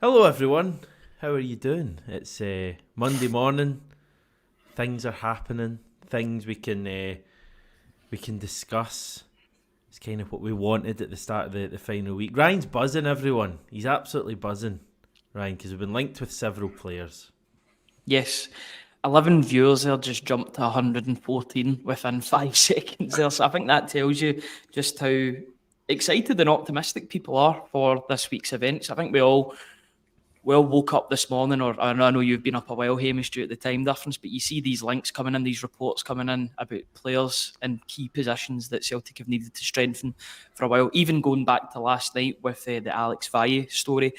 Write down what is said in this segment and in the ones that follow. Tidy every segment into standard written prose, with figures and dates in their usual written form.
Hello everyone, how are you doing? It's Monday morning, things are happening, things we can discuss. It's kind of what we wanted at the start of the final week. Ryan's buzzing everyone, he's absolutely buzzing, Ryan, because we've been linked with several players. Yes, 11 viewers there just jumped to 114 within 5 seconds there. So I think that tells you just how excited and optimistic people are for this week's events. I think we all woke up this morning, or I know you've been up a while, Hamish, due to the time difference, but you see these links coming in, these reports coming in about players in key positions that Celtic have needed to strengthen for a while. Even going back to last night with the Alex Valle story,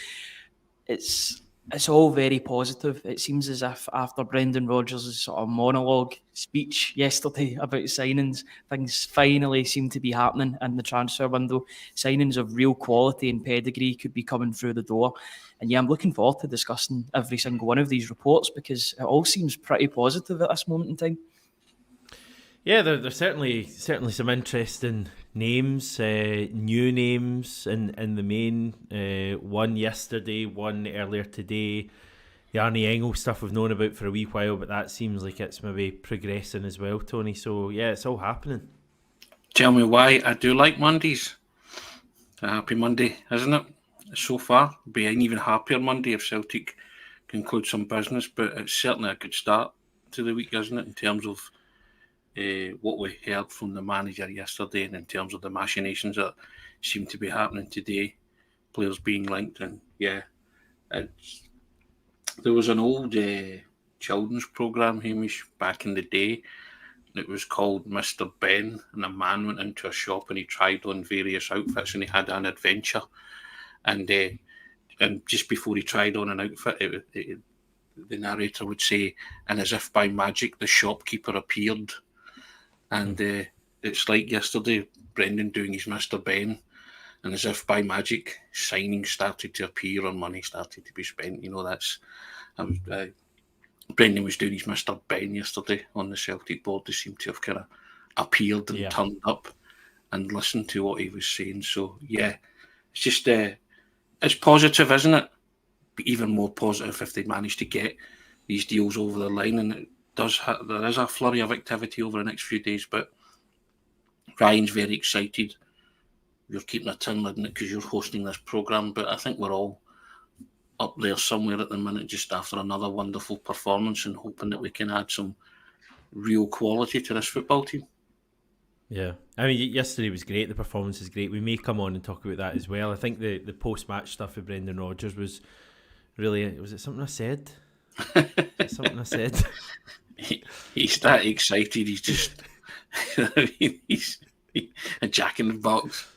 it's all very positive. It seems as if after Brendan Rodgers' sort of monologue speech yesterday about signings, things finally seem to be happening in the transfer window. Signings of real quality and pedigree could be coming through the door. And yeah, I'm looking forward to discussing every single one of these reports because it all seems pretty positive at this moment in time. Yeah, there's certainly some interesting names, new names in the main. One yesterday, one earlier today. The Arne Engels stuff we've known about for a wee while, but that seems like it's maybe progressing as well, Tony. So yeah, it's all happening. Tell me why I do like Mondays. A happy Monday, isn't it? So far, it'll be an even happier Monday if Celtic conclude some business, but it's certainly a good start to the week, isn't it, in terms of what we heard from the manager yesterday and in terms of the machinations that seem to be happening today, players being linked. And yeah, there was an old children's programme, Hamish, back in the day. It was called Mr. Ben, and a man went into a shop and he tried on various outfits and he had an adventure. And just before he tried on an outfit, the narrator would say, and as if by magic, the shopkeeper appeared. And it's like yesterday, Brendan doing his Mr. Ben, and as if by magic, signings started to appear and money started to be spent. You know, Brendan was doing his Mr. Ben yesterday on the Celtic board. They seemed to have kind of appeared and turned up and listened to what he was saying. So yeah, it's just it's positive, isn't it? But even more positive if they manage to get these deals over the line, and it does. There is a flurry of activity over the next few days. But Ryan's very excited. You're keeping a tin lid in it because you're hosting this programme, but I think we're all up there somewhere at the minute, just after another wonderful performance and hoping that we can add some real quality to this football team. Yeah, I mean, yesterday was great. The performance is great. We may come on and talk about that as well. I think the post-match stuff with Brendan Rodgers was really... Was it something I said? Something I said? He's that excited. He's just... he's a jack in the box.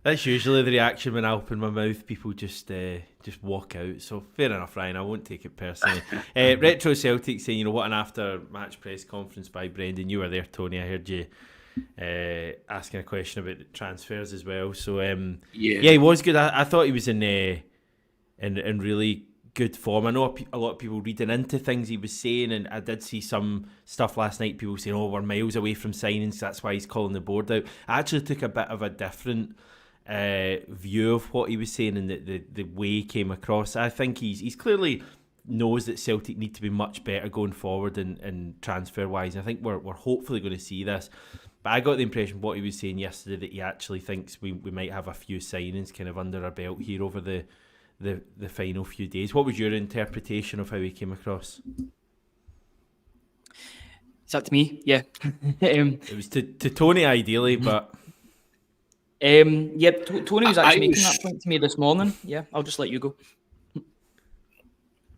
That's usually the reaction when I open my mouth. People just walk out. So fair enough, Ryan. I won't take it personally. Retro Celtic saying, what an after-match press conference by Brendan. You were there, Tony. I heard you asking a question about the transfers as well. So yeah, he was good. I thought he was in really good form. I know a lot of people reading into things he was saying, and I did see some stuff last night. People saying, we're miles away from signings, so that's why he's calling the board out. I actually took a bit of a different view of what he was saying and the way he came across. I think he's clearly knows that Celtic need to be much better going forward and transfer wise. I think we're hopefully going to see this. But I got the impression what he was saying yesterday that he actually thinks we might have a few signings kind of under our belt here over the final few days. What was your interpretation of how he came across? Is that to me? Yeah. It was to Tony ideally, but... yeah, Tony was actually making that point to me this morning. Yeah, I'll just let you go.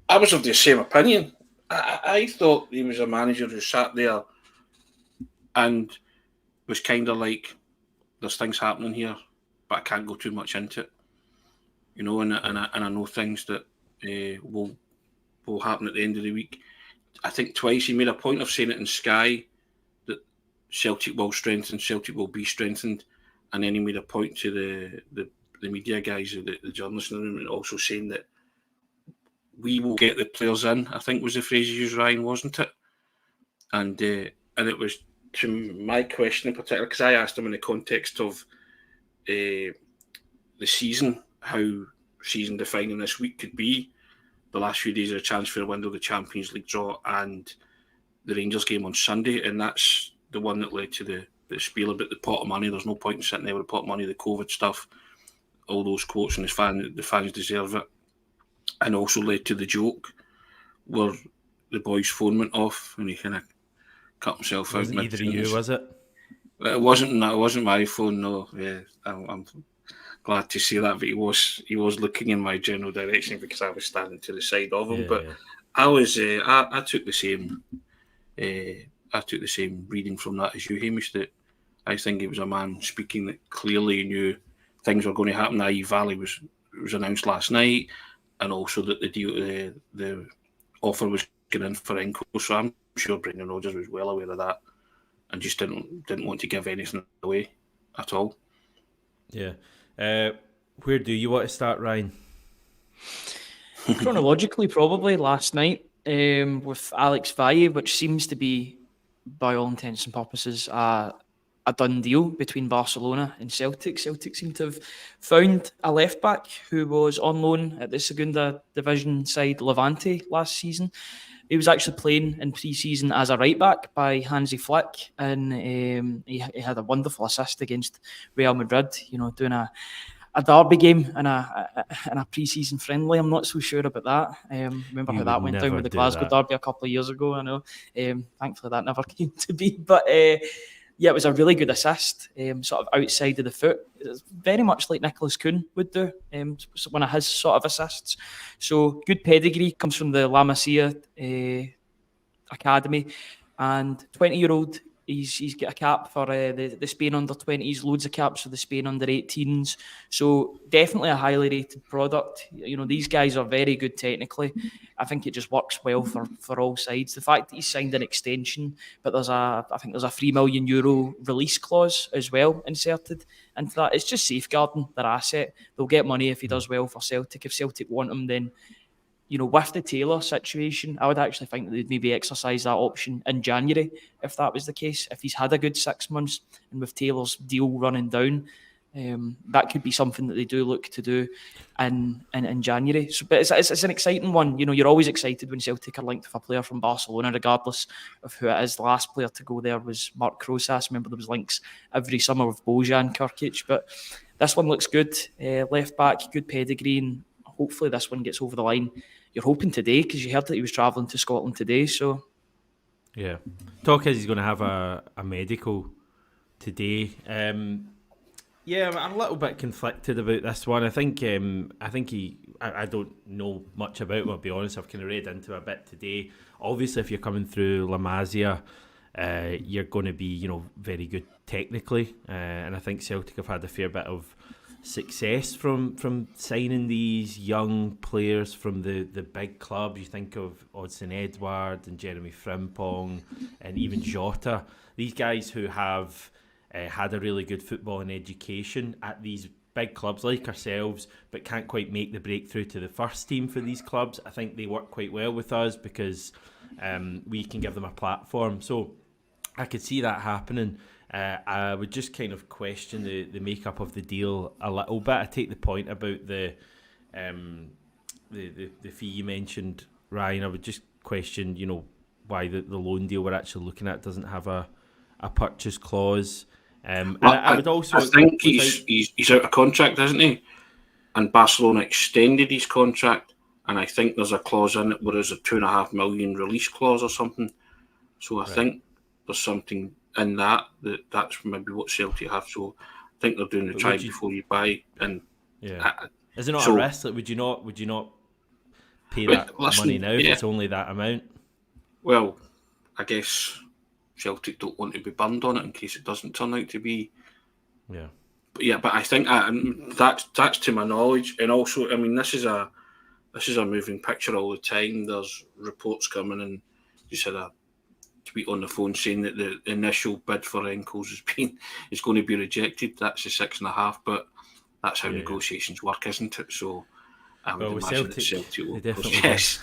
I was of the same opinion. I thought he was a manager who sat there and was kind of like, there's things happening here, but I can't go too much into it. And I know things that will happen at the end of the week. I think twice he made a point of saying it in Sky that Celtic will strengthen, Celtic will be strengthened, and then he made a point to the media guys, the journalists in the room, and also saying that we will get the players in. I think was the phrase you used, Ryan, wasn't it? And it was to my question in particular, because I asked him in the context of the season how season defining this week could be the last few days of the transfer window, the Champions League draw, and the Rangers game on Sunday, and that's the one that led to the spiel about the pot of money. There's no point in sitting there with the pot of money, the COVID stuff, all those quotes, and the fans deserve it. And also led to the joke where the boy's phone went off and he kind of cut himself out. Wasn't either of you, was it? It wasn't my phone, no. Yeah, I'm glad to see that, but he was looking in my general direction because I was standing to the side of him. But I was I took the same reading from that as you, Hamish, that I think it was a man speaking that clearly knew things were going to happen. I.e., Valle was announced last night, and also that the deal, the offer was going in for Engels. So I'm sure Brendan Rodgers was well aware of that, and just didn't want to give anything away at all. Yeah. Where do you want to start, Ryan? Chronologically, probably last night with Alex Valle, which seems to be, by all intents and purposes, a done deal between Barcelona and Celtic. Celtic seem to have found a left-back who was on loan at the Segunda Division side Levante last season. He was actually playing in pre-season as a right-back by Hansi Flick, and he had a wonderful assist against Real Madrid, doing a derby game and a pre-season friendly. I'm not so sure about that. Remember how that went down with the Glasgow derby a couple of years ago, I know. Thankfully that never came to be. But it was a really good assist, sort of outside of the foot. It's very much like Nicholas Kuhn would do, one of his sort of assists. So good pedigree, comes from the La Masia Academy, and 20-year-old. He's got a cap for the Spain under-20s, loads of caps for the Spain under-18s. So definitely a highly rated product. These guys are very good technically. I think it just works well for all sides. The fact that he's signed an extension, but I think there's a €3 million release clause as well inserted into that. It's just safeguarding their asset. They'll get money if he does well for Celtic. If Celtic want him, then with the Taylor situation, I would actually think that they'd maybe exercise that option in January if that was the case. If he's had a good 6 months and with Taylor's deal running down, that could be something that they do look to do in January. So, but it's an exciting one. You're always excited when Celtic are linked with a player from Barcelona, regardless of who it is. The last player to go there was Mark Rosas. Remember, there was links every summer with Bojan Kirkic, but this one looks good. Left back, good pedigree, and hopefully this one gets over the line. You're hoping today, because you heard that he was travelling to Scotland today. So, yeah, talk is he's going to have a medical today. I'm a little bit conflicted about this one. I think I don't know much about him, I'll be honest. I've kind of read into it a bit today. Obviously, if you're coming through La Masia, you're going to be very good technically, and I think Celtic have had a fair bit of success from signing these young players from the big clubs. You think of Odsonne Edouard and Jeremy Frimpong and even Jota. These guys who have had a really good footballing education at these big clubs like ourselves, but can't quite make the breakthrough to the first team for these clubs. I think they work quite well with us because we can give them a platform. So I could see that happening. I would just kind of question the makeup of the deal a little bit. I take the point about the fee you mentioned, Ryan. I would just question, why the loan deal we're actually looking at doesn't have a purchase clause. I would also. I think he's out of contract, isn't he? And Barcelona extended his contract, and I think there's a clause in it where there's a $2.5 million release clause or something. So I think there's something in that's maybe what Celtic have. So I think they're doing the try before you buy. And is it not a risk? Like, would you not pay that money now if it's only that amount? Well, I guess Celtic don't want to be burned on it in case it doesn't turn out to be. Yeah. But I think that's to my knowledge, and also, I mean, this is a moving picture all the time. There's reports coming, and just had a tweet on the phone saying that the initial bid for Engels is going to be rejected. That's the 6.5, but that's how negotiations work, isn't it? So I would imagine that Celtic will. Yes.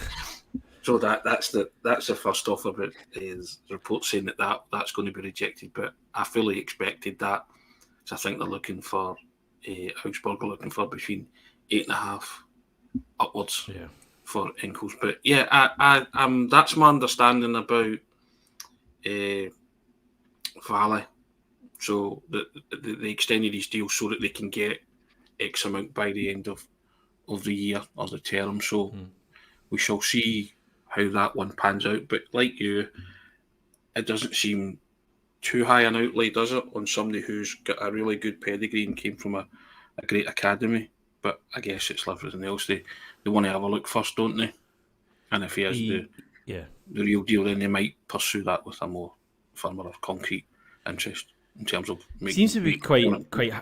So that's the first offer, but there's reports saying that's going to be rejected. But I fully expected that. So I think they're looking for Augsburg are looking for between 8.5 upwards Yeah. for Engels. But yeah, I that's my understanding about Valle. So they extended his deal so that they can get X amount by the end of the year or the term. So we shall see how that one pans out. But like you, it doesn't seem too high an outlay, does it, on somebody who's got a really good pedigree and came from a great academy? But I guess it's like everything else. They want to have a look first, don't they? And if he has the real deal, then they might pursue that with a more firmer or concrete interest in terms of making. Seems to be quite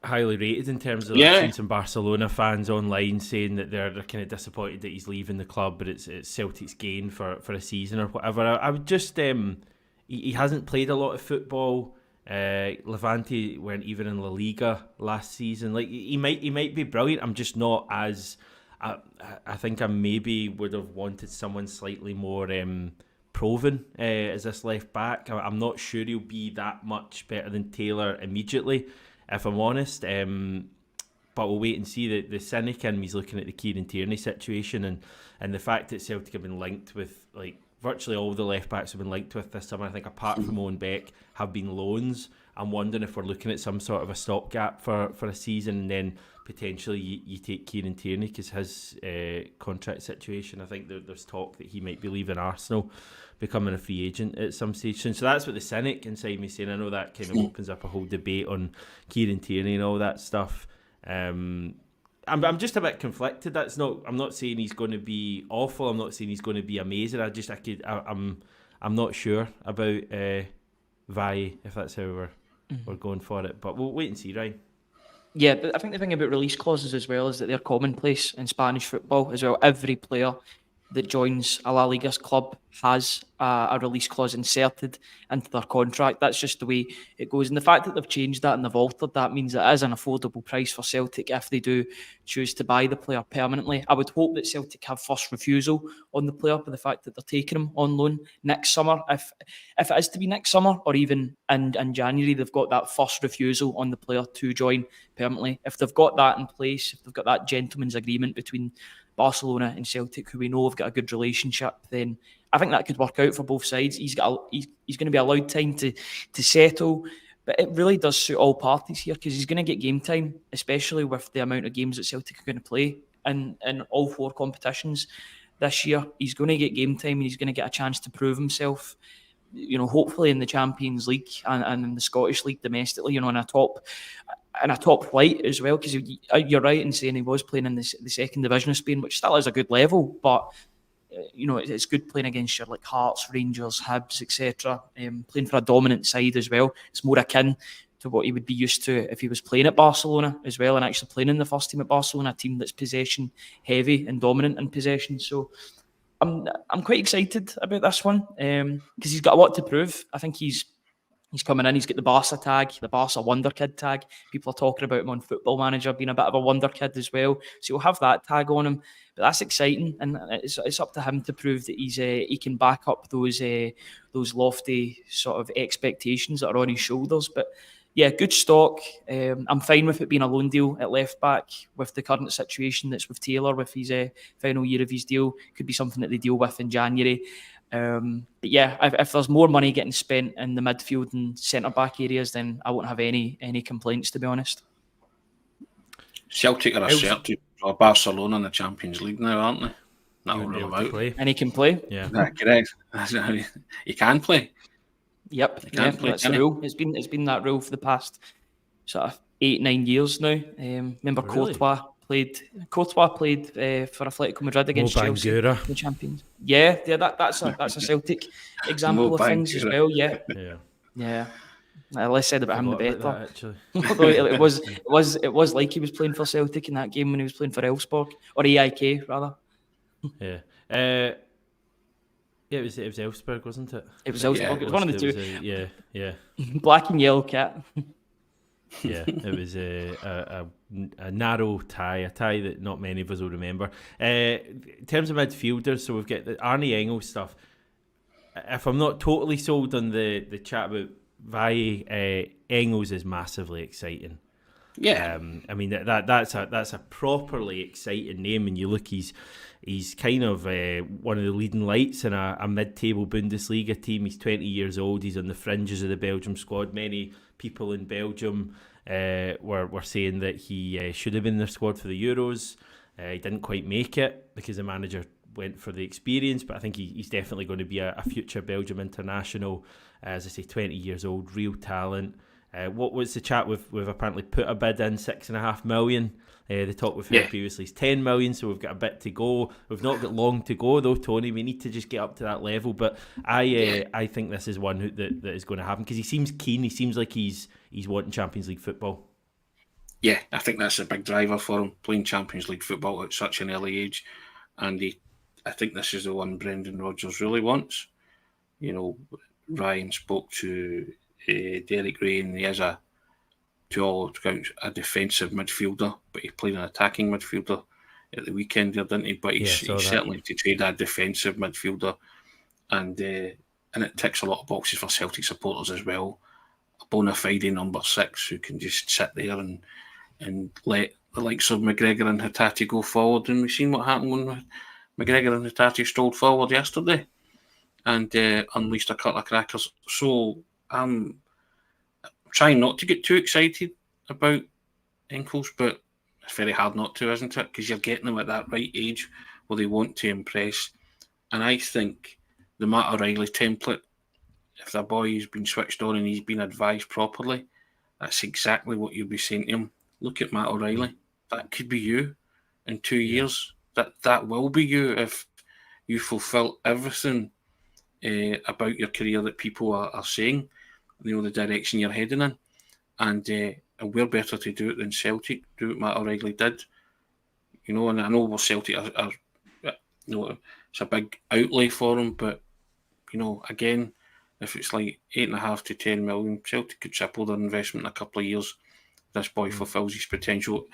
highly rated in terms of. I've seen some Barcelona fans online saying that they're kind of disappointed that he's leaving the club, but it's Celtic's gain for a season or whatever. I would just he hasn't played a lot of football. Levante weren't even in La Liga last season. Like he might be brilliant. I'm just not as. I think I maybe would have wanted someone slightly more proven as this left back. I'm not sure he'll be that much better than Taylor immediately, if I'm honest. But we'll wait and see. The cynic in me's looking at the Kieran Tierney situation and the fact that Celtic have been linked with, like, virtually all the left backs have been linked with this summer. I think apart from Owen Beck have been loans. I'm wondering if we're looking at some sort of a stopgap for a season, and then potentially you take Kieran Tierney because his contract situation. I think there's talk that he might be leaving Arsenal, becoming a free agent at some stage. So that's what the cynic inside me saying. I know that kind of opens up a whole debate on Kieran Tierney and all that stuff. I'm just a bit conflicted. I'm not saying he's going to be awful. I'm not saying he's going to be amazing. I'm not sure about Valle, if that's how we're going for it. But we'll wait and see, Ryan. Yeah, but I think the thing about release clauses as well is that they're commonplace in Spanish football as well. Every player that joins a La Liga club has a release clause inserted into their contract. That's just the way it goes. And the fact that they've changed that and they've altered that means it is an affordable price for Celtic if they do choose to buy the player permanently. I would hope that Celtic have first refusal on the player by the fact that they're taking him on loan next summer. If it is to be next summer or even in January, they've got that first refusal on the player to join permanently. If they've got that in place, if they've got that gentleman's agreement between Barcelona and Celtic, who we know have got a good relationship, then I think that could work out for both sides. He's going to be allowed time to settle, but it really does suit all parties here because he's going to get game time, especially with the amount of games that Celtic are going to play in all four competitions this year. He's going to get game time and he's going to get a chance to prove himself, hopefully in the Champions League and in the Scottish League domestically, in a top flight as well, because you're right in saying he was playing in the second division of Spain, which still is a good level, but it's good playing against your like Hearts, Rangers, Hibs, etc. Playing for a dominant side as well. It's more akin to what he would be used to if he was playing at Barcelona as well, and actually playing in the first team at Barcelona, a team that's possession heavy and dominant in possession. So I'm quite excited about this one because he's got a lot to prove. I think he's coming in, he's got the Barca tag, the Barca Wonder Kid tag. People are talking about him on Football Manager being a bit of a Wonder Kid as well. So he'll have that tag on him. But that's exciting, and it's up to him to prove that he can back up those lofty sort of expectations that are on his shoulders. But yeah, good stock. I'm fine with it being a loan deal at left back with the current situation that's with Taylor, with his final year of his deal. Could be something that they deal with in January. But yeah, if there's more money getting spent in the midfield and centre-back areas, then I won't have any complaints, to be honest. Celtic are a certainty for Barcelona in the Champions League now, aren't they? That will rule out. And he can play. Yeah, correct. He can play. Yep, that's the rule. It's been that rule for the past sort of 8-9 years now. Remember really? Courtois played for Atletico Madrid against Chelsea, the champions. Yeah, that's a Celtic example of things as well. Yeah. The less said about him, the better. Although it was like he was playing for Celtic in that game when he was playing for Elfsborg or AIK rather. Yeah. It was Elfsborg, wasn't it? It was Elfsborg. It was one of the two. Yeah. Black and yellow cat. Yeah, it was a narrow tie, a tie that not many of us will remember. In terms of midfielders, so we've got the Arne Engels stuff. If I'm not totally sold on the chat about Valle, Engels is massively exciting. Yeah. I mean that's a properly exciting name, and you look, he's kind of one of the leading lights in a mid-table Bundesliga team. He's 20 years old. He's on the fringes of the Belgium squad. Many people in Belgium were saying that he should have been in their squad for the Euros. He didn't quite make it because the manager went for the experience, but I think he's definitely going to be a future Belgium international. As I say, 20 years old, real talent. What was the chat? We've apparently put a bid in, 6.5 million. The talk we've heard previously is 10 million, so we've got a bit to go. We've not got long to go though, Tony. We need to just get up to that level. But I think this is one that is going to happen because he seems keen. He seems like he's wanting Champions League football. Yeah, I think that's a big driver for him, playing Champions League football at such an early age. And I think this is the one Brendan Rodgers really wants. You know, Ryan spoke to Derek Ray, and he is to all accounts, a defensive midfielder, but he played an attacking midfielder at the weekend there, didn't he? But he's certainly portrayed a defensive midfielder, and it ticks a lot of boxes for Celtic supporters as well. A bona fide number 6 who can just sit there and let the likes of McGregor and Hatate go forward. And we've seen what happened when McGregor and Hatate strolled forward yesterday and unleashed a couple of crackers. So I'm trying not to get too excited about Engels, but it's very hard not to, isn't it? Because you're getting them at that right age where they want to impress. And I think the Matt O'Reilly template, if the boy has been switched on and he's been advised properly, that's exactly what you'll be saying to him. Look at Matt O'Reilly. That could be you in 2 years. That will be you if you fulfil everything about your career that people are saying, you know, the direction you're heading in. And we're better to do it than Celtic, do what Matt O'Reilly did. You know, and I know Celtic are you know, it's a big outlay for them, but, you know, again, if it's like 8.5 to 10 million, Celtic could triple their investment in a couple of years. This boy fulfills his potential.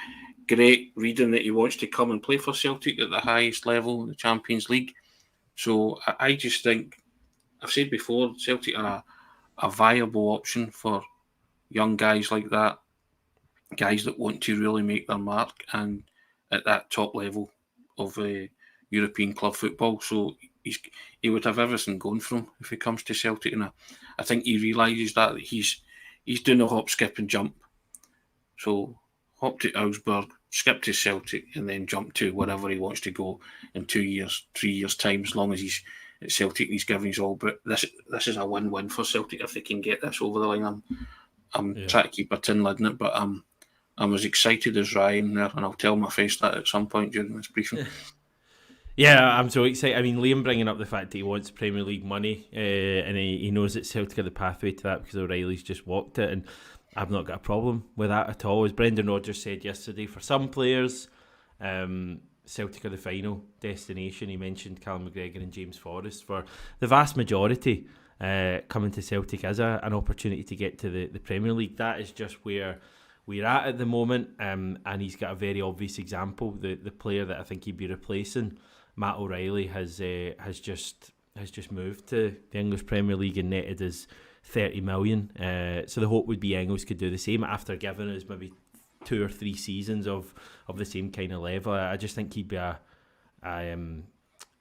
Great reading that he wants to come and play for Celtic at the highest level, the Champions League. So I just think, I've said before, Celtic are a viable option for young guys like that, guys that want to really make their mark and at that top level of European club football. So he would have everything going for him if he comes to Celtic, and I think he realises that he's doing a hop, skip and jump. So hop to Augsburg, skip to Celtic, and then jump to wherever he wants to go in 2 years, 3 years' time, as long as he's at Celtic and he's giving his all. But this is a win-win for Celtic if they can get this over the line. I'm trying to keep a tin lid in it, but I'm as excited as Ryan there, and I'll tell my face that at some point during this briefing. Yeah, I'm so excited. I mean, Liam bringing up the fact that he wants Premier League money, and he knows that Celtic are the pathway to that because O'Reilly's just walked it, and I've not got a problem with that at all. As Brendan Rodgers said yesterday, for some players, Celtic are the final destination. He mentioned Callum McGregor and James Forrest. For the vast majority, coming to Celtic as an opportunity to get to the Premier League. That is just where we're at the moment, and he's got a very obvious example. The player that I think he'd be replacing, Matt O'Reilly, has just moved to the English Premier League and netted us 30 million. So the hope would be Engels could do the same after giving us maybe 2 or 3 seasons of the same kind of level. I just think he'd be a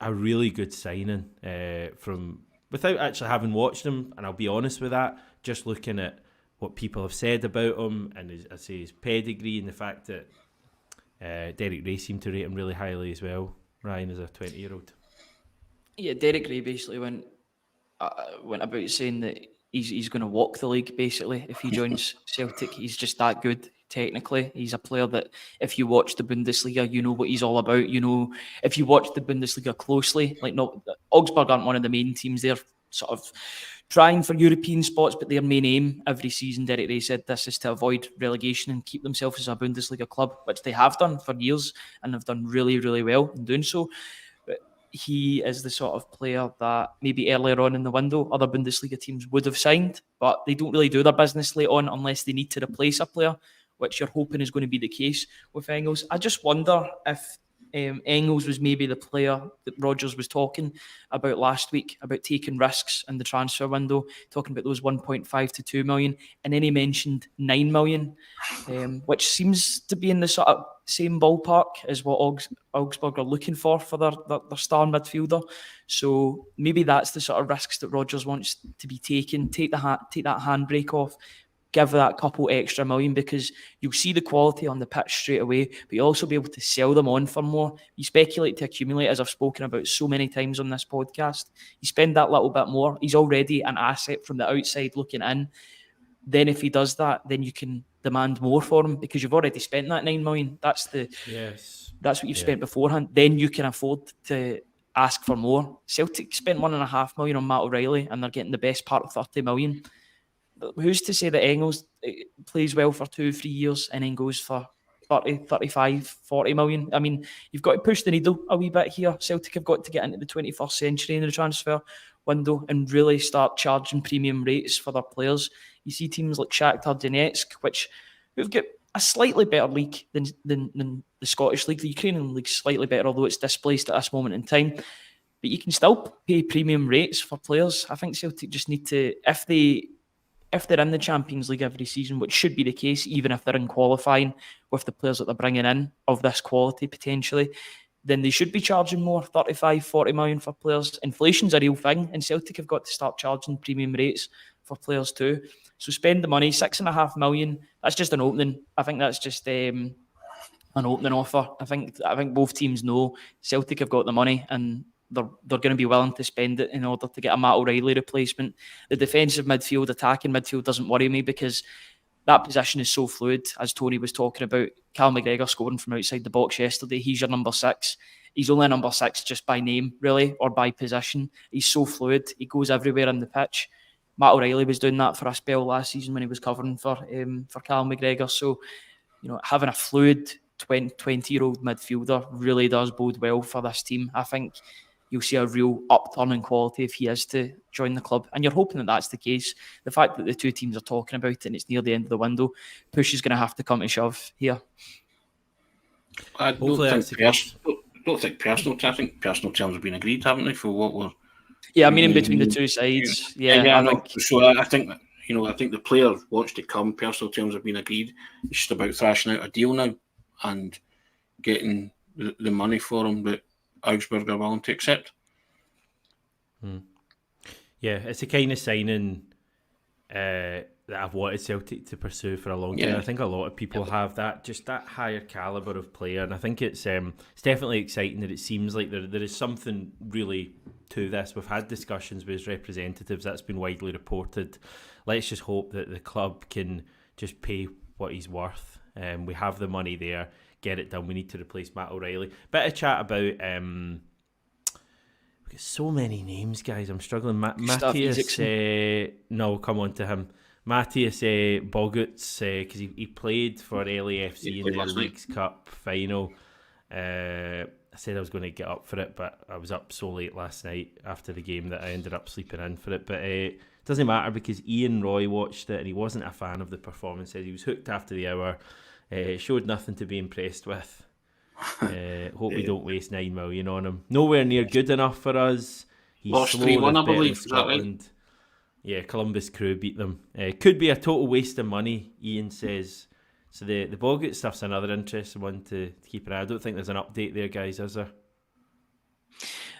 really good signing from without actually having watched him. And I'll be honest with that, just looking at what people have said about him and his pedigree and the fact that Derek Ray seemed to rate him really highly as well. Ryan, as a 20-year-old. Yeah, Derek Ray basically went about saying that he's going to walk the league, basically, if he joins Celtic. He's just that good, technically. He's a player that, if you watch the Bundesliga, you know what he's all about. You know, if you watch the Bundesliga closely, Augsburg aren't one of the main teams. They're sort of trying for European spots, but their main aim every season, Derek Ray said, this is to avoid relegation and keep themselves as a Bundesliga club, which they have done for years and have done really, really well in doing so. But he is the sort of player that maybe earlier on in the window other Bundesliga teams would have signed, but they don't really do their business late on unless they need to replace a player, which you're hoping is going to be the case with Engels. I just wonder if Engels was maybe the player that Rodgers was talking about last week, about taking risks in the transfer window, talking about those 1.5 to 2 million. And then he mentioned 9 million, which seems to be in the sort of same ballpark as what Augsburg are looking for their star midfielder. So maybe that's the sort of risks that Rodgers wants to be taking. Take that handbrake off. Give that couple extra million, because you'll see the quality on the pitch straight away, but you'll also be able to sell them on for more. You speculate to accumulate, as I've spoken about so many times on this podcast. You spend that little bit more, he's already an asset from the outside looking in. Then if he does that, then you can demand more for him, because you've already spent that 9 million. That's what you've spent beforehand. Then you can afford to ask for more. Celtic spent 1.5 million on Matt O'Reilly, and they're getting the best part of 30 million. Who's to say that Engels plays well for 2-3 years and then goes for 30, 35, 40 million? I mean, you've got to push the needle a wee bit here. Celtic have got to get into the 21st century in the transfer window and really start charging premium rates for their players. You see teams like Shakhtar Donetsk, who've got a slightly better league than the Scottish league. The Ukrainian league's slightly better, although it's displaced at this moment in time. But you can still pay premium rates for players. I think Celtic just need to, if they're in the Champions League every season, which should be the case, even if they're in qualifying with the players that they're bringing in of this quality potentially, then they should be charging more, 35, 40 million for players. Inflation's a real thing, and Celtic have got to start charging premium rates for players too. So spend the money, 6.5 million. That's just an opening. I think that's just an opening offer. I think both teams know Celtic have got the money, and they're going to be willing to spend it in order to get a Matt O'Reilly replacement. The defensive midfield, attacking midfield doesn't worry me, because that position is so fluid, as Tony was talking about. Cal McGregor scoring from outside the box yesterday. He's your number 6. He's only a number 6 just by name, really, or by position. He's so fluid. He goes everywhere in the pitch. Matt O'Reilly was doing that for a spell last season when he was covering for Cal McGregor. So, having a fluid 20-year-old midfielder really does bode well for this team. I think you'll see a real upturn in quality if he is to join the club. And you're hoping that that's the case. The fact that the two teams are talking about it and it's near the end of the window, push is going to have to come to shove here. I don't think personal terms have been agreed, haven't they, for what we're... Yeah, I mean, in between the two sides. I think the player wants to come. Personal terms have been agreed. It's just about thrashing out a deal now and getting the money for him that Augsburg are willing to accept. Yeah, it's a kind of signing that I've wanted Celtic to pursue for a long time. I think a lot of people have that higher calibre of player, and I think it's definitely exciting that it seems like there is something really to this. We've had discussions with his representatives, that's been widely reported. Let's just hope that the club can just pay what he's worth. We have the money there. Get it done. We need to replace Matt O'Reilly. Bit of chat about we've got so many names, guys. I'm struggling. Matthias, no, we'll come on to him. Matthias Boguts, because he played for LAFC in the Leagues Cup final. I said I was going to get up for it, but I was up so late last night after the game that I ended up sleeping in for it. But it doesn't matter, because Ian Roy watched it and he wasn't a fan of the performance. He was hooked after the hour. Showed nothing to be impressed with. Hope we don't waste 9 million on him. Nowhere near good enough for us. He's lost 3-1, I believe. Is that right? Yeah, Columbus Crew beat them. Could be a total waste of money, Ian says. So the Bogut stuff's another interesting one to keep an eye on. I don't think there's an update there, guys, is there?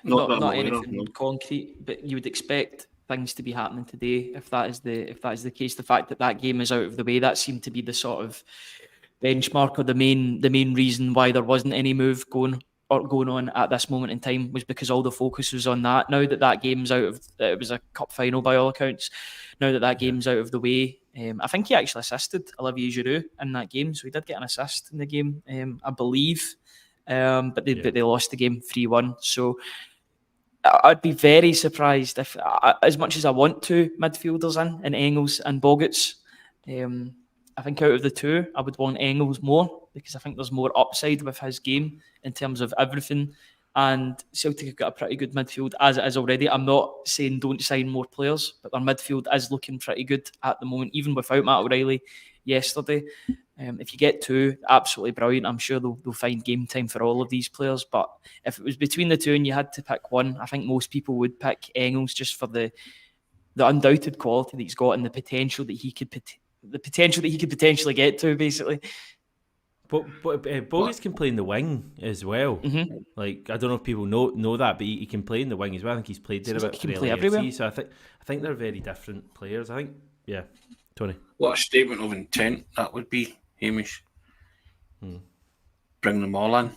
Not anything concrete, but you would expect things to be happening today if that is the case. The fact that game is out of the way, that seemed to be the sort of benchmark, or the main reason why there wasn't any move going on at this moment in time, was because all the focus was on that. Now that game's out of, it was a cup final by all accounts. Now that game's out of the way, I think he actually assisted Olivier Giroud in that game, so he did get an assist in the game, I believe. But they lost the game 3-1. So I'd be very surprised if, as much as I want two midfielders in Engels and Boguts, I think out of the two, I would want Engels more, because I think there's more upside with his game in terms of everything And Celtic have got a pretty good midfield as it is already. I'm not saying don't sign more players, but their midfield is looking pretty good at the moment, even without Matt O'Reilly yesterday. If you get 2, absolutely brilliant. I'm sure they'll find game time for all of these players. But if it was between the 2 and you had to pick one, I think most people would pick Engels just for the undoubted quality that he's got and the potential that he could potentially get to, basically. But Bogus can play in the wing as well. Mm-hmm. Like, I don't know if people know that, but he can play in the wing as well. I think he's played there about he can play everywhere. So I think they're very different players. I think, yeah, Tony. What a statement of intent that would be, Hamish. Bring them all in,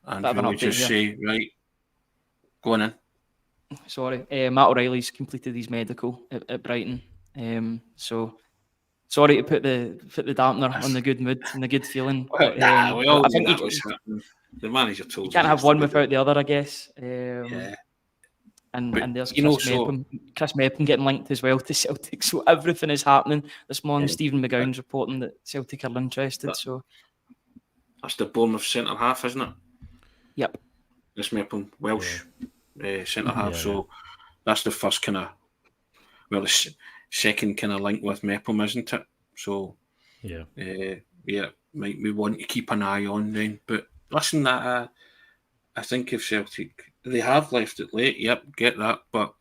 and we would just say, right, go on in. Sorry, Matt O'Reilly's completed his medical at Brighton. So sorry to put the dampener on the good mood and the good feeling. Well, I think the manager told you can't have one without the other, I guess. Yeah. And there's Chris Mepham getting linked as well to Celtic. So everything is happening this morning. Stephen McGowan's reporting that Celtic are interested. So that's the Bournemouth centre half, isn't it? Yep. Chris Mepham, Welsh centre half. So that's the first the second kind of link with Mepham, isn't it? So we want to keep an eye on then. But listen, that I think if Celtic, they have left it late, get that, but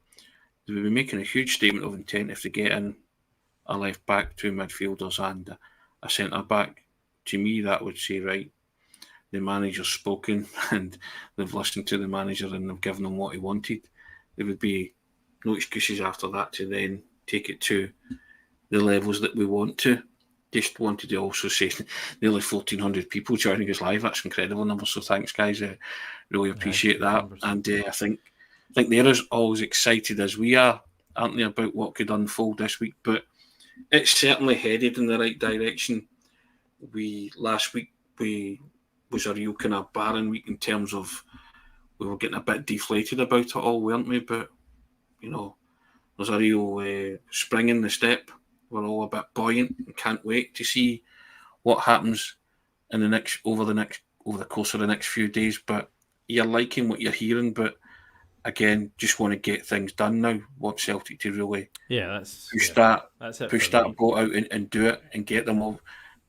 they will be making a huge statement of intent if they get in a left back, 2 midfielders and a centre back. To me, that would say, right, the manager's spoken and they've listened to the manager and they've given him what he wanted. There would be no excuses after that to then take it to the levels that we want to. Just wanted to also say nearly 1,400 people joining us live. That's incredible number. So thanks, guys. Really appreciate that. And I think they're as always excited as we are, aren't they, about what could unfold this week. But it's certainly headed in the right direction. Last week was a real kind of barren week in terms of we were getting a bit deflated about it all, weren't we? But there's a real spring in the step. We're all a bit buoyant and can't wait to see what happens over the course of the next few days. But you're liking what you're hearing, but again, just want to get things done now. Want Celtic to really push that boat out and do it and get them over.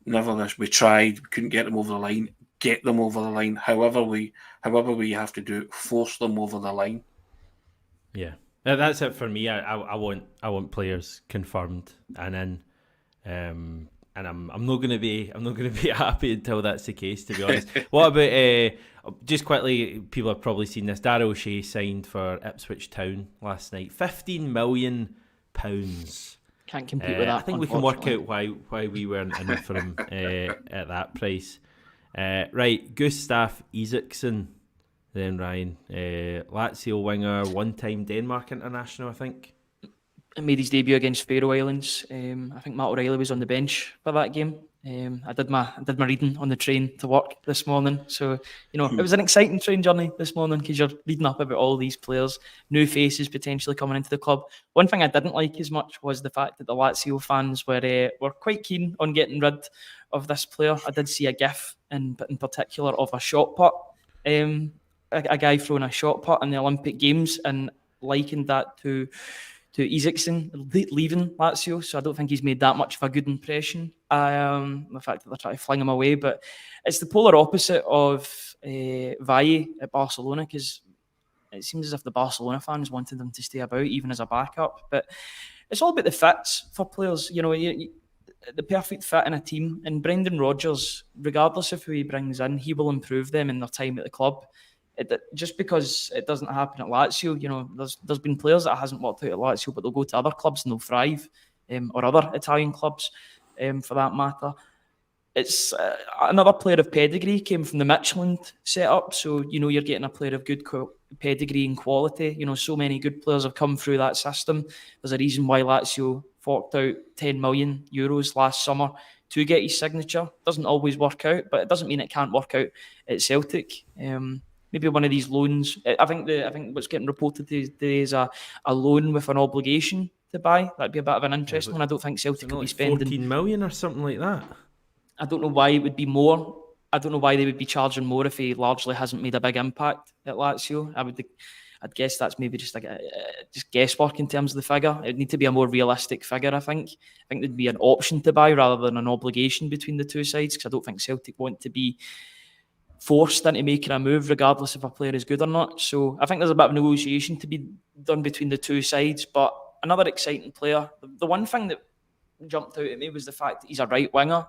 Never this. We tried, we couldn't get them over the line. Get them over the line. However we have to do it, force them over the line. Yeah. That's it for me. I want players confirmed and in, and I'm not gonna be happy until that's the case, to be honest. What about just quickly? People have probably seen this. Darryl O'Shea signed for Ipswich Town last night. £15 million. Can't compete with that. I think we can work out why we weren't in for him at that price. Right, Gustav Isaksen. Then Ryan, Lazio winger, one-time Denmark international, I think. Made his debut against Faroe Islands. I think Matt O'Reilly was on the bench for that game. I did my reading on the train to work this morning. So, it was an exciting train journey this morning because you're reading up about all these players, new faces potentially coming into the club. One thing I didn't like as much was the fact that the Lazio fans were quite keen on getting rid of this player. I did see a gif in particular of a shot put. A guy throwing a shot put in the Olympic Games and likened that to Isaksen leaving Lazio. So I don't think he's made that much of a good impression. The fact that they're trying to fling him away, but it's the polar opposite of Valle at Barcelona, because it seems as if the Barcelona fans wanted him to stay about even as a backup. But it's all about the fits for players. The perfect fit in a team. And Brendan Rodgers, regardless of who he brings in, he will improve them in their time at the club. Just because it doesn't happen at Lazio, there's been players that hasn't worked out at Lazio, but they'll go to other clubs and they'll thrive, or other Italian clubs, for that matter. It's another player of pedigree, came from the Midtjylland setup, so you're getting a player of good pedigree and quality. So many good players have come through that system. There's a reason why Lazio forked out €10 million last summer to get his signature. Doesn't always work out, but it doesn't mean it can't work out at Celtic. Maybe one of these loans. I think what's getting reported today is a loan with an obligation to buy. That'd be a bit of an interesting one. I don't think Celtic could be spending 14 million or something like that. I don't know why it would be more. I don't know why they would be charging more if he largely hasn't made a big impact at Lazio. I'd guess that's maybe just like just guesswork in terms of the figure. It'd need to be a more realistic figure, I think. I think there'd be an option to buy rather than an obligation between the two sides, because I don't think Celtic want to be forced into making a move regardless if a player is good or not. So I think there's a bit of negotiation to be done between the two sides. But another exciting player. The one thing that jumped out at me was the fact that he's a right winger.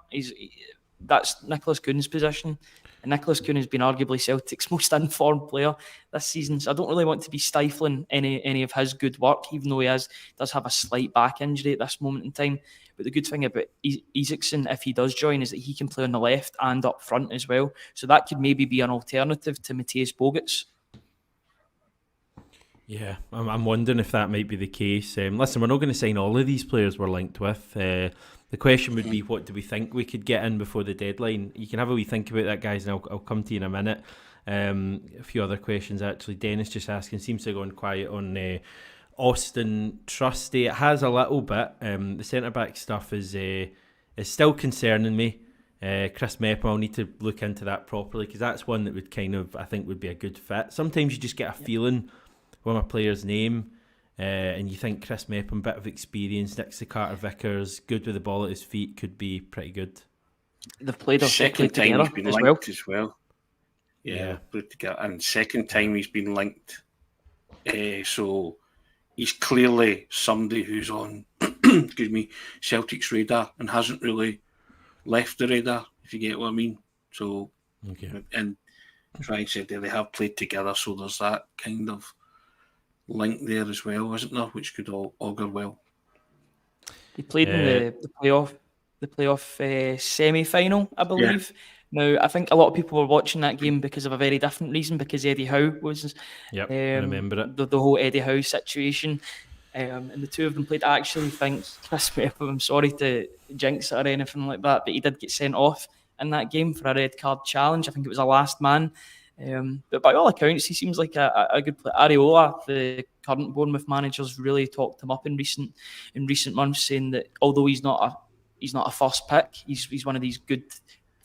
That's Nicholas Kuhn's position. And Nicholas Kuhn has been arguably Celtic's most informed player this season. So I don't really want to be stifling any of his good work, even though he does have a slight back injury at this moment in time. But the good thing about Isaksen, if he does join, is that he can play on the left and up front as well. So that could maybe be an alternative to Mateusz Bogic. Yeah, I'm wondering if that might be the case. Listen, we're not going to sign all of these players we're linked with. The question would be, what do we think we could get in before the deadline? You can have a wee think about that, guys, and I'll come to you in a minute. A few other questions, actually. Dennis just asking, seems to have gone quiet on Austin Trusty. It has a little bit. The centre-back stuff is still concerning me. Chris Mepham, I'll need to look into that properly, because that's one that would I think would be a good fit. Sometimes you just get a feeling from a player's name, and you think Chris Mepham, bit of experience next to Carter Vickers, good with the ball at his feet, could be pretty good. They've played second time together he's been as linked as well. Yeah, played together, and second time he's been linked. So he's clearly somebody who's on, excuse me, Celtic's radar and hasn't really left the radar, if you get what I mean. So, and Ryan said they have played together, so there's that kind of link there as well, isn't there, which could all augur well. He played in the playoff semi-final, I believe. Yeah. Now, I think a lot of people were watching that game because of a very different reason, because Eddie Howe was... Yep, I remember it. The whole Eddie Howe situation. And the two of them played. I actually think Chris Mepham, I'm sorry to jinx it or anything like that, but he did get sent off in that game for a red card challenge. I think it was a last man. But by all accounts, he seems like a good player. Areola, the current Bournemouth manager's really talked him up in recent months, saying that although he's not a first pick, he's one of these good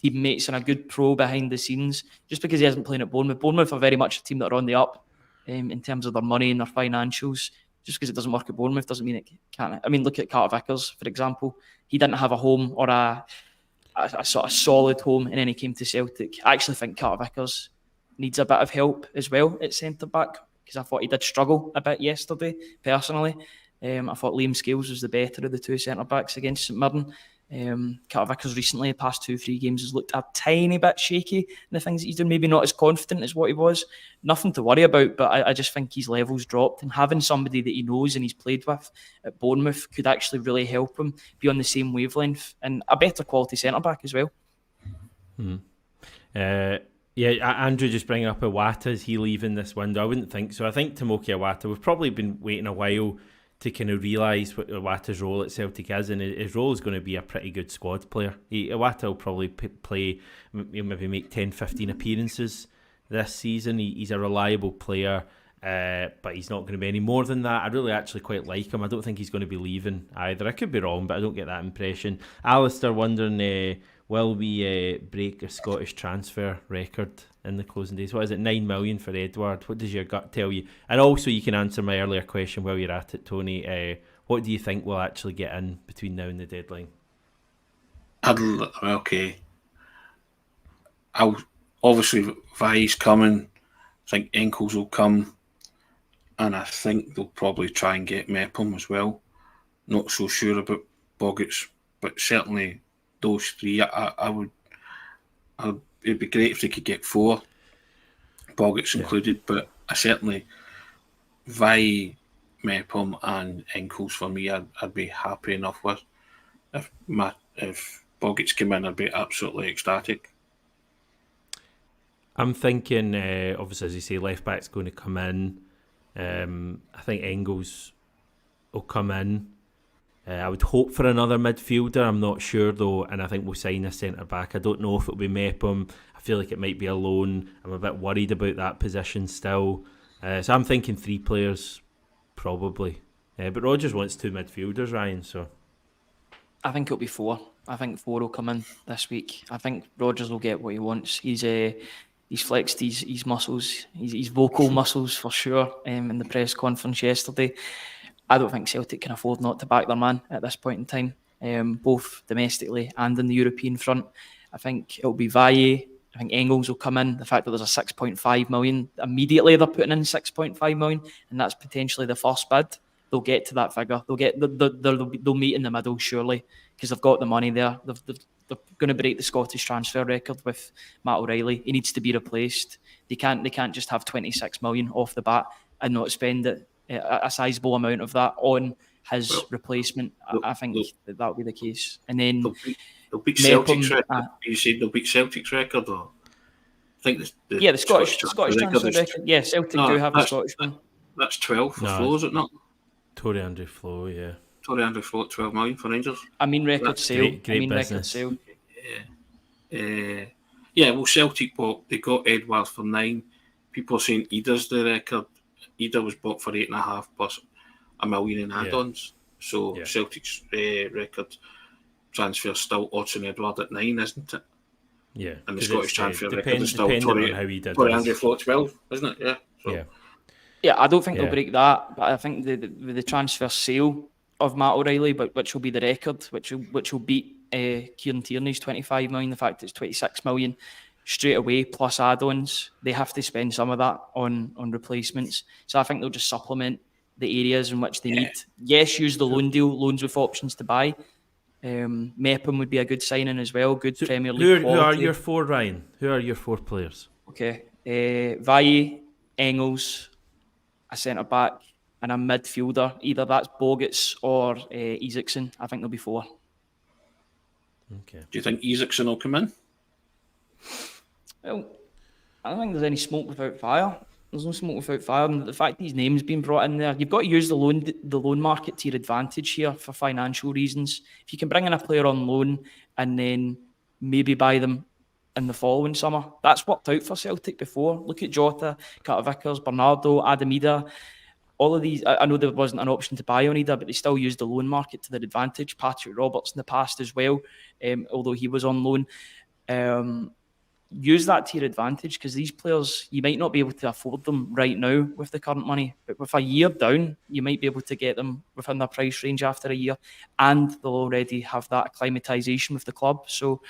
teammates and a good pro behind the scenes. Just because he hasn't played at Bournemouth, Bournemouth are very much a team that are on the up in terms of their money and their financials. Just because it doesn't work at Bournemouth doesn't mean it can't. I mean, look at Carter Vickers, for example. He didn't have a home or a sort of solid home, and then he came to Celtic. I actually think Carter Vickers needs a bit of help as well at centre-back, because I thought he did struggle a bit yesterday, personally. I thought Liam Scales was the better of the two centre-backs against St Mirren. Carter Vickers recently, the past 2-3 games, has looked a tiny bit shaky in the things that he's doing, maybe not as confident as what he was. Nothing to worry about, but I just think his level's dropped, and having somebody that he knows and he's played with at Bournemouth could actually really help him be on the same wavelength, and a better quality centre-back as well. Andrew just bringing up Iwata. Is he leaving this window? I wouldn't think so. I think Tomoki Iwata, we've probably been waiting a while to kind of realise what Iwata's role at Celtic is, and his role is going to be a pretty good squad player. Iwata will probably play, maybe make 10-15 appearances this season. He's a reliable player, but he's not going to be any more than that. I really actually quite like him. I don't think he's going to be leaving either. I could be wrong, but I don't get that impression. Alistair wondering, will we break a Scottish transfer record in the closing days? What is it, 9 million for Edward? What does your gut tell you? And also, you can answer my earlier question while you're at it, Tony. What do you think we'll actually get in between now and the deadline? Okay. Obviously, Valle's coming. I think Engels will come. And I think they'll probably try and get Mepham as well. Not so sure about Bogic, but certainly those three. It'd be great if they could get 4, Bogic included, but I certainly Valle, Mepham and Engels for me I'd be happy enough with. If Bogic came in, I'd be absolutely ecstatic. I'm thinking, obviously, as you say, left back's going to come in. I think Engels will come in. I would hope for another midfielder. I'm not sure though, and I think we'll sign a centre back. I don't know if it'll be Mepham. I feel like it might be a loan. I'm a bit worried about that position still. So I'm thinking 3 players probably. But Rodgers wants 2 midfielders, Ryan. So I think it'll be 4. I think 4 will come in this week. I think Rodgers will get what he wants. He's flexed his muscles, his vocal muscles for sure in the press conference yesterday. I don't think Celtic can afford not to back their man at this point in time, both domestically and in the European front. I think it'll be Valle. I think Engels will come in. The fact that there's a 6.5 million, immediately they're putting in 6.5 million, and that's potentially the first bid. They'll get to that figure. They'll meet in the middle, surely, because they've got the money there. They're going to break the Scottish transfer record with Matt O'Reilly. He needs to be replaced. They can't just have 26 million off the bat and not spend a sizable amount of that on his replacement. I think that will be the case. And then they'll beat Celtic's record. You said they'll beat Celtic's record, or I think the Scottish transfer record. Yeah, Celtic do have the Scottish one. That's 12 for Flo, is it not? Tory Andrew Flo, yeah. Tory Andrew Flo at 12 million for Rangers. Record sale. Great business. Record sale. Yeah, well, Celtic they got Edwards for 9. People are saying Ida's the record. Ida was bought for 8.5 plus $1 million in add-ons. So Celtic's record transfer still Odsonne Edouard at 9, isn't it? Yeah. And the Scottish transfer record is still Tory Andrew Flo at 12, isn't it? Yeah. So. Yeah. Yeah, I don't think they'll break that, but I think the transfer sale of Matt O'Reilly, but which will be the record, which will beat Kieran Tierney's 25 million. The fact it's 26 million straight away plus add-ons, they have to spend some of that on replacements. So I think they'll just supplement the areas in which they need. Yes, use the loan deal, loans with options to buy. Mepham would be a good signing as well. Good Premier League. Who are your 4, Ryan? Who are your 4 players? Okay, Valle, Engels, a centre back, and a midfielder. Either that's Bogarts or Isaksen. I think there'll be 4. Okay. Do you think Isaksen will come in? Well, I don't think there's any smoke without fire. There's no smoke without fire. And the fact his name's been brought in there, you've got to use the loan market to your advantage here for financial reasons. If you can bring in a player on loan and then maybe buy them in the following summer, that's worked out for Celtic before. Look at Jota, Carter Vickers, Bernardo, Adam Ida. All of these, I know there wasn't an option to buy on Ida, but they still used the loan market to their advantage. Patrick Roberts in the past as well, although he was on loan. Use that to your advantage, because these players, you might not be able to afford them right now with the current money, but with a year down, you might be able to get them within their price range after a year, and they'll already have that acclimatisation with the club. So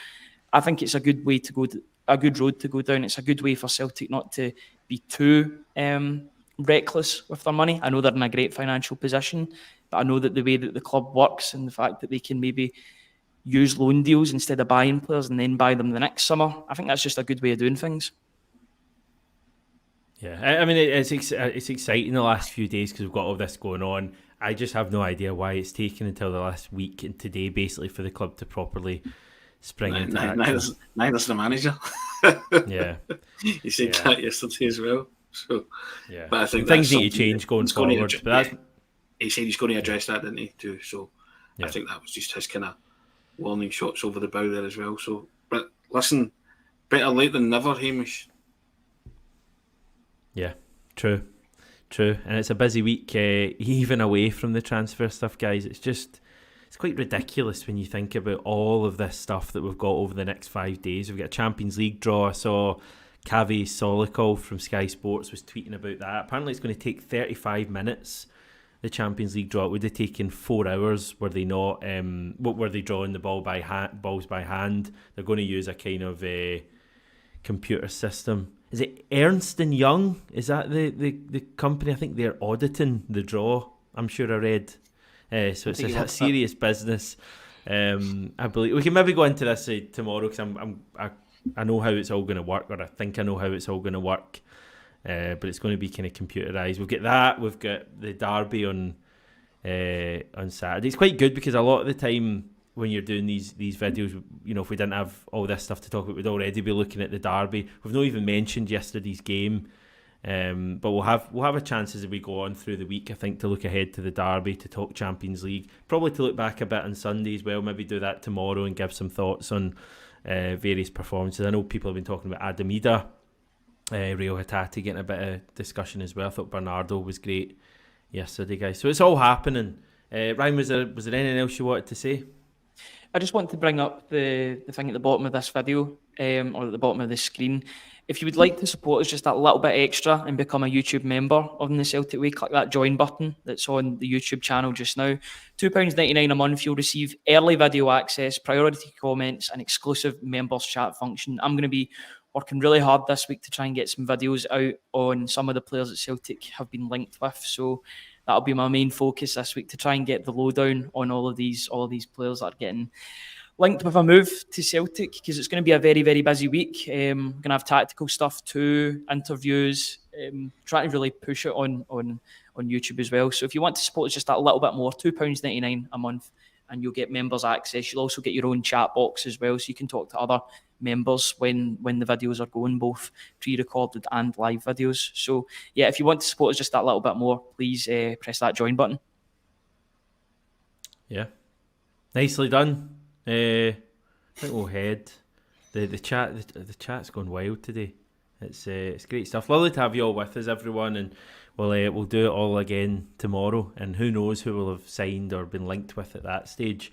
I think it's a good way to go, a good road to go down. It's a good way for Celtic not to be too reckless with their money. I know they're in a great financial position, but I know that the way that the club works and the fact that they can maybe use loan deals instead of buying players and then buy them the next summer, I think that's just a good way of doing things. Yeah, I mean, it's exciting the last few days because we've got all this going on. I just have no idea why it's taken until the last week and today, basically, for the club to properly spring into action. Neither's the manager. Yeah. He said that yesterday as well. So, yeah. But I think things need to change going forward. He said he's going to address that, didn't he, too? So yeah. I think that was just his kind of warning shots over the bow there as well. So, but listen, better late than never, Hamish. Yeah, true. And it's a busy week, even away from the transfer stuff, guys. It's quite ridiculous when you think about all of this stuff that we've got over the next 5 days. We've got a Champions League draw. I saw Kavi Solikov from Sky Sports was tweeting about that. Apparently it's going to take 35 minutes, the Champions League draw. It would have taken 4 hours were they not. What were they drawing the balls by hand? They're going to use a kind of computer system. Is it Ernst & Young? Is that the company? I think they're auditing the draw. I'm sure I read. So it's a serious business. I believe we can maybe go into this tomorrow because I know how it's all going to work, or I think I know how it's all going to work. But it's going to be kind of computerised. We've got that. We've got the derby on Saturday. It's quite good because a lot of the time when you're doing these videos, you know, if we didn't have all this stuff to talk about, we'd already be looking at the derby. We've not even mentioned yesterday's game, but we'll have a chance as we go on through the week, I think, to look ahead to the derby, to talk Champions League, probably to look back a bit on Sunday as well. Maybe do that tomorrow and give some thoughts on various performances. I know people have been talking about Adam Ida, Rio Hatate getting a bit of discussion as well. I thought Bernardo was great yesterday, guys. So it's all happening. Ryan, was there anything else you wanted to say? I just want to bring up the thing at the bottom of this video, or at the bottom of the screen. If you would like to support us just that little bit extra and become a YouTube member on the Celtic Way, click that join button that's on the YouTube channel just now. £2.99 a month, you'll receive early video access, priority comments, and exclusive members chat function. I'm going to be working really hard this week to try and get some videos out on some of the players that Celtic have been linked with. So that'll be my main focus this week, to try and get the lowdown on all of these players that are getting linked with a move to Celtic, because it's going to be a very, very busy week. Going to have tactical stuff too, interviews, trying to really push it on YouTube as well. So if you want to support us just that little bit more, £2.99 a month, and you'll get members access. You'll also get your own chat box as well, so you can talk to other members when the videos are going, both pre-recorded and live videos. So yeah, if you want to support us just that little bit more, please press that join button. Yeah, nicely done. I think we'll head. The chat's gone wild today. It's great stuff. Lovely to have you all with us, everyone, and we'll do it all again tomorrow. And who knows who will have signed or been linked with at that stage.